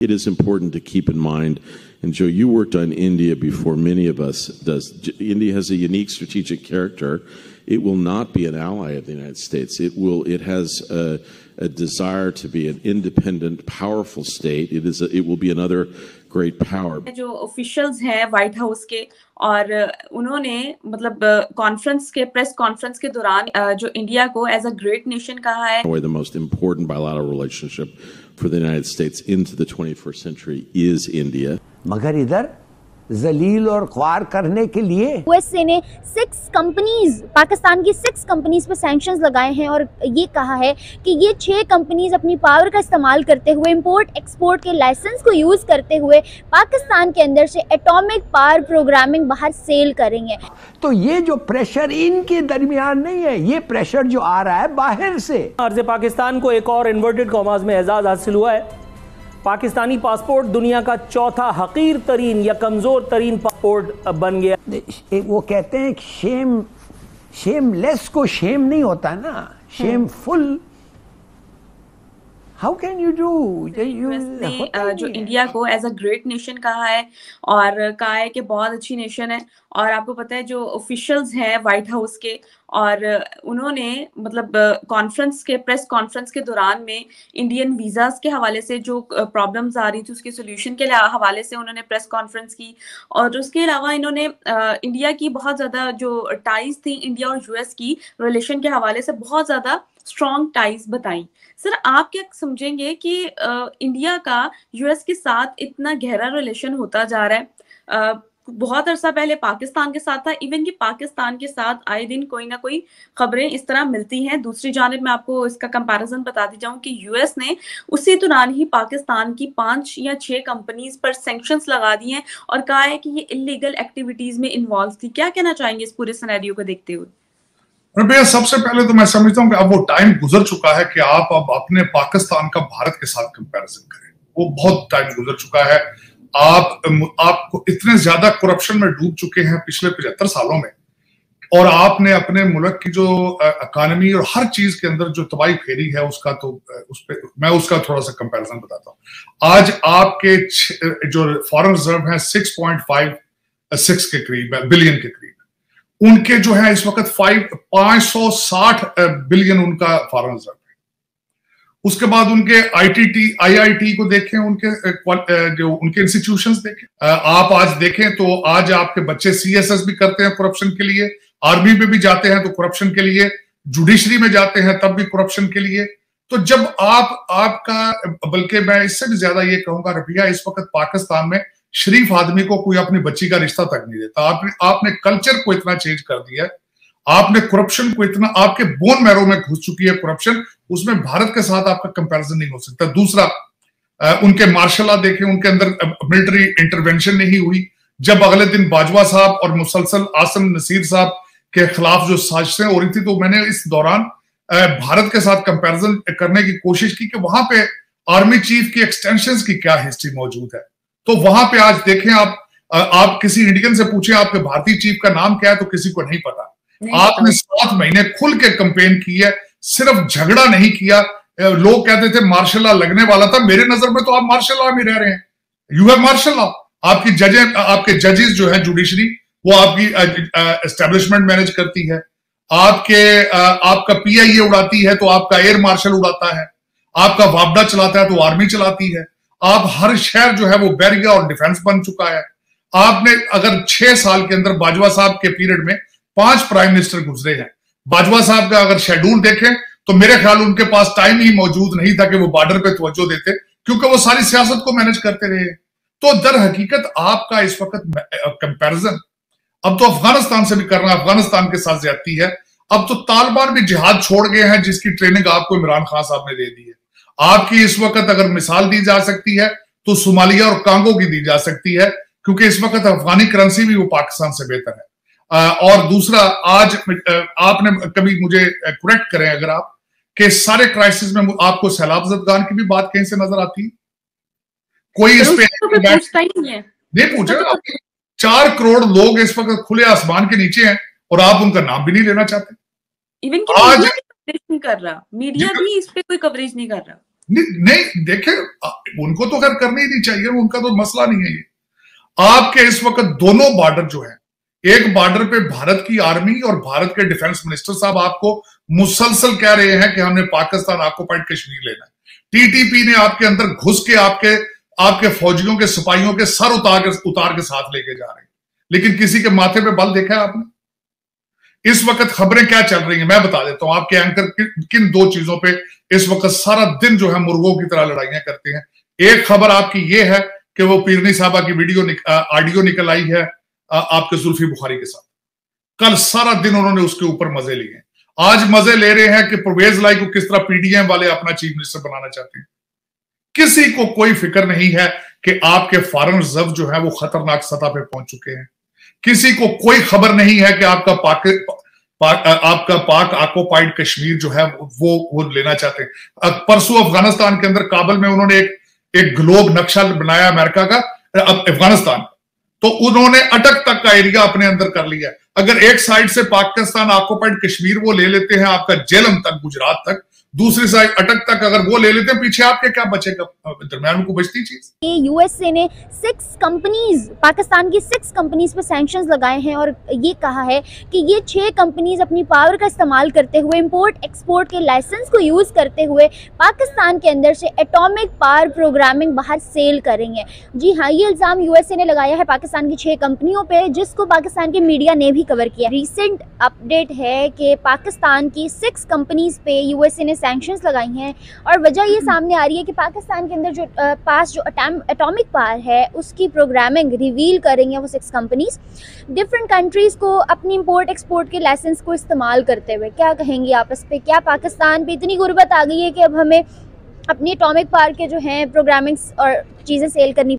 It is important to keep in mind, and Joe, you worked on India before many of us does. India has a unique strategic character. It will not be an ally of the United States. It has a desire to be an independent, powerful state. It will be another great power. जो officials हैं white house के और उन्होंने मतलब conference के press conference के दौरान जो इंडिया को एज अ ग्रेट नेशन कहा है. The most important bilateral relationship for the United States into the 21st century is India. मगर इधर जलील और ख्वार करने के लिए यूएसए ने 6 कंपनीज पाकिस्तान की 6 कंपनीज पर सैंक्शंस लगाए हैं और ये कहा है कि ये 6 कंपनीज अपनी पावर का इस्तेमाल करते हुए इंपोर्ट एक्सपोर्ट के लाइसेंस को यूज करते हुए पाकिस्तान के अंदर से एटॉमिक पावर प्रोग्रामिंग बाहर सेल करेंगे. तो ये जो प्रेशर इनके दरमियान नहीं है, ये प्रेशर जो आ रहा है बाहर से. अर्ज़ पाकिस्तान को एक और इन्वर्टेड कॉमास में एजाज हासिल हुआ है. पाकिस्तानी पासपोर्ट दुनिया का चौथा हकीर तरीन या कमजोर तरीन पासपोर्ट बन गया. वो कहते हैं शेमलेस को शेम नहीं होता ना, shameful. How can you do. ने जो इंडिया को एज अ ग्रेट नेशन कहा है और कहा है कि बहुत अच्छी नेशन है. और आपको पता है जो ऑफिशियल्स हैं व्हाइट हाउस के और उन्होंने मतलब कॉन्फ्रेंस के प्रेस कॉन्फ्रेंस के दौरान में इंडियन वीज़ास के हवाले से जो प्रॉब्लम्स आ रही थी उसके सोल्यूशन के हवाले से उन्होंने प्रेस कॉन्फ्रेंस की. और उसके अलावा इन्होंने इंडिया की बहुत ज़्यादा जो टाइज थी इंडिया और यूएस की रिलेशन के हवाले से बहुत ज़्यादा स्ट्रॉन्ग टाइज बताई. सर आप क्या समझेंगे कि इंडिया का यूएस के साथ इतना गहरा रिलेशन होता जा रहा है. बहुत अरसा पहले पाकिस्तान के साथ था, इवन कि पाकिस्तान के साथ आए दिन कोई ना कोई खबरें इस तरह मिलती हैं. दूसरी जानिब मैं आपको इसका कंपैरिजन बताती जाऊं कि यूएस ने उसी दौरान ही पाकिस्तान की 5 या 6 कंपनीज पर सैंक्शंस लगा दिए हैं और कहा है कि ये इलीगल एक्टिविटीज में इन्वॉल्व थी. क्या कहना चाहेंगे इस पूरे सिनेरियो को देखते हुए. भैया सबसे पहले तो मैं समझता हूँ कि अब वो टाइम गुजर चुका है कि आप अब अपने पाकिस्तान का भारत के साथ कंपैरिजन करें. वो बहुत टाइम गुजर चुका है. आपको इतने ज्यादा करप्शन में डूब चुके हैं पिछले 75 सालों में और आपने अपने मुल्क की जो इकोनॉमी और हर चीज के अंदर जो तबाही फेरी है उसका तो मैं उसका थोड़ा सा कंपैरिजन बताता हूँ. आज आपके जो फॉरेन रिजर्व है 6.56 के करीब बिलियन के करीब. उनके जो है इस वक्त 560 बिलियन उनका फॉरेन रिजर्व है. उसके बाद उनके आईआईटी को देखें, उनके जो उनके इंस्टीट्यूशंस देखें. आप आज देखें तो आज आपके बच्चे सीएसएस भी करते हैं करप्शन के लिए, आर्मी में भी जाते हैं तो करप्शन के लिए, जुडिशरी में जाते हैं तब भी करप्शन के लिए. तो जब आपका बल्कि मैं इससे भी ज्यादा ये कहूंगा रफिया, इस वक्त पाकिस्तान में शरीफ आदमी को कोई अपनी बच्ची का रिश्ता तक नहीं देता. आपने कल्चर को इतना चेंज कर दिया है, आपने करप्शन को इतना आपके बोन मैरो में घुस चुकी है करप्शन. उसमें भारत के साथ आपका कंपैरिजन नहीं हो सकता. दूसरा, उनके मार्शल लॉ देखें, उनके अंदर मिलिट्री इंटरवेंशन नहीं हुई. जब अगले दिन बाजवा साहब और मुसलसल आसिम नसीर साहब के खिलाफ जो साजिशें हो रही थी तो मैंने इस दौरान भारत के साथ कंपैरिजन करने की कोशिश की कि वहां पे आर्मी चीफ की एक्सटेंशंस की क्या हिस्ट्री मौजूद है. तो वहां पे आज देखें आप किसी इंडियन से पूछें आपके भारतीय चीफ का नाम क्या है तो किसी को नहीं पता. आपने 7 महीने खुल के कैंपेन की है, सिर्फ झगड़ा नहीं किया. लोग कहते थे मार्शल लॉ लगने वाला था. मेरे नजर में तो आप मार्शल लॉ में रह रहे हैं. You have martial law. आपके जजेस जो है जुडिशरी वो आपकी एस्टेब्लिशमेंट मैनेज करती है. आपका पीआईए उड़ाती है तो आपका एयर मार्शल उड़ाता है. आपका वापडा चलाता है तो आर्मी चलाती है. आप हर शहर जो है वो बैरियर और डिफेंस बन चुका है. आपने अगर 6 साल के अंदर बाजवा साहब के पीरियड में 5 प्राइम मिनिस्टर गुजरे हैं. बाजवा साहब का अगर शेड्यूल देखें तो मेरे ख्याल उनके पास टाइम ही मौजूद नहीं था कि वो बॉर्डर पे तवज्जो देते, क्योंकि वो सारी सियासत को मैनेज करते रहे. तो दर हकीकत आपका इस वक्त कंपैरिजन अब तो अफगानिस्तान से भी करना, अफगानिस्तान के साथ ज्यादती है. अब तो तालिबान भी जिहाद छोड़ गए हैं जिसकी ट्रेनिंग आपको इमरान खान साहब ने दे दी है. आपकी इस वक्त अगर मिसाल दी जा सकती है तो सोमालिया और कांगो की दी जा सकती है, क्योंकि इस वक्त अफगानी करेंसी भी वो पाकिस्तान से बेहतर है. और दूसरा, आज आपने कभी मुझे करेक्ट करें अगर आप कि सारे क्राइसिस में आपको सैलाब ज़दगान की भी बात कहीं से नजर आती है? कोई इस पे नहीं पूछ रहे. 4 करोड़ लोग इस वक्त खुले आसमान के नीचे हैं और आप उनका नाम भी नहीं लेना चाहते. इवन कि मीडिया भी कवरेज नहीं कर रहा. मीडिया भी इस पे कोई कवरेज नहीं कर रहा. नहीं देखे, उनको तो खैर करनी ही नहीं चाहिए, उनका तो मसला नहीं है ये। आपके इस वक्त दोनों बॉर्डर जो है, एक बॉर्डर पे भारत की आर्मी और भारत के डिफेंस मिनिस्टर साहब आपको मुसलसल कह रहे हैं कि हमने पाकिस्तान ऑक्युपाइड कश्मीर लेना है। टीटीपी ने आपके अंदर घुस के आपके फौजियों के सिपाहियों के सर उतार के साथ लेके जा रहे हैं, लेकिन किसी के माथे पे बल देखा है आपने? इस वक्त खबरें क्या चल रही हैं मैं बता देता हूं। आपके एंकर किन दो चीजों पे इस वक्त सारा दिन जो है मुर्गों की तरह लड़ाइयां करते हैं। एक खबर आपकी ये है कि वो पीरनी साहबा की ऑडियो निकल आई है आपके जुल्फी बुखारी के साथ। कल सारा दिन उन्होंने उसके ऊपर मजे लिए, आज मजे ले रहे हैं कि परवेज लाई को किस तरह पीडीएम वाले अपना चीफ मिनिस्टर बनाना चाहते हैं। किसी को कोई फिक्र नहीं है कि आपके फॉरेन रिजर्व जो है वो खतरनाक सतह पे पहुंच चुके हैं। किसी को कोई खबर नहीं है कि आपका पाक ऑक्युपाइड कश्मीर जो है वो लेना चाहते हैं। परसों अफगानिस्तान के अंदर काबुल में उन्होंने एक ग्लोब नक्शा बनाया अमेरिका का अफगानिस्तान, तो उन्होंने अटक तक का एरिया अपने अंदर कर लिया। अगर एक साइड से पाकिस्तान ऑक्युपाइड कश्मीर वो ले लेते हैं आपका जेलम तक, गुजरात तक, दूसरी साइड अटक तक अगर वो ले लेते हैं, पीछे आपके क्या बचेगा? दरम्यान को बचती चीज। ये यूएसए ने 6 कंपनीज, पाकिस्तान की 6 कंपनीज पर सैंक्शंस लगाए हैं और ये कहा है कि ये 6 कंपनीज अपनी पावर का इस्तेमाल करते हुए इंपोर्ट एक्सपोर्ट के लाइसेंस को यूज करते हुए पाकिस्तान के अंदर से एटॉमिक पावर प्रोग्रामिंग बाहर सेल करेंगे। जी हाँ, ये इल्जाम यूएसए ने लगाया है पाकिस्तान की 6 कंपनियों पे, जिसको पाकिस्तान के मीडिया ने भी कवर किया। रिसेंट अपडेट है कि पाकिस्तान की 6 कंपनीज पे यूएसए ने सैंक्शंस लगाई हैं और वजह ये सामने आ रही है कि पाकिस्तान के अंदर जो एटॉमिक पावर है उसकी प्रोग्रामिंग रिवील करेंगे वो 6 कंपनीज डिफरेंट कंट्रीज को अपनी इंपोर्ट एक्सपोर्ट के लाइसेंस को इस्तेमाल करते हुए। क्या कहेंगे आप इस पे? क्या पाकिस्तान पे इतनी गुर्बत आ गई है कि अब हमें अपनी एटॉमिक पावर के जो हैं प्रोग्रामिंग्स और चीज़ें सेल करनी